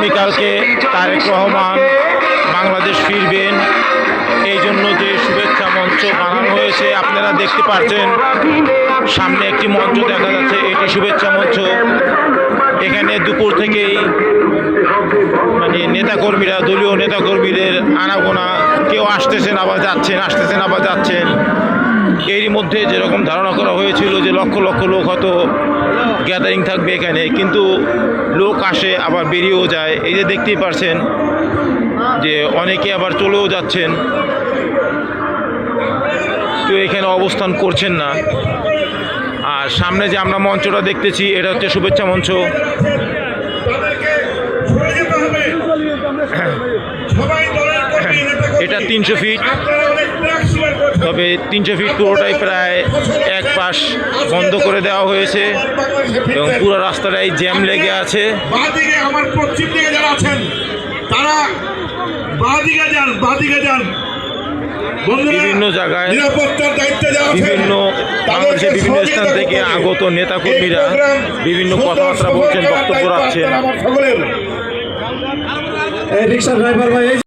আগামীকালকে তারেক রহমান বাংলাদেশ ফিরবেন, এই জন্য যে শুভেচ্ছা মঞ্চ বানানো হয়েছে আপনারা দেখতে পাচ্ছেন। সামনে একটি মঞ্চ দেখা যাচ্ছে, এটি শুভেচ্ছা মঞ্চ। এখানে দুপুর থেকেই মানে নেতাকর্মীরা, দলীয় নেতাকর্মীদের আনাগোনা, কেউ আসতেছেন আবার যাচ্ছেন, আসতেছেন আবার যাচ্ছেন। এরই মধ্যে যেরকম ধারণা করা হয়েছিল যে লক্ষ লক্ষ লোক হয়তো গ্যাদারিং থাকবে এখানে, কিন্তু লোক আসে আবার বেরিয়েও যায়। এই যে দেখতেই পারছেন যে অনেকে আবার চলেও যাচ্ছেন, কেউ এখানে অবস্থান করছেন না। আর সামনে যে আমরা মঞ্চটা দেখতেছি এটা হচ্ছে শুভেচ্ছা মঞ্চ। এটা 300 ফিট, তবে 300 ফিট পুরোটাই প্রায় এক পাশ বন্ধ করে দেওয়া হয়েছে এবং পুরো রাস্তাটাই জ্যাম লেগে আছে। আমার পশ্চিম দিকে যারা আছেন তারা বাদিকে যান, বাদিকে যান। বিভিন্ন জায়গায় বিভিন্ন বাংলাদেশের বিভিন্ন স্থান থেকে আগত নেতাকর্মীরা বিভিন্ন কথাবার্তা বলছেন, বক্তব্য রাখছেন।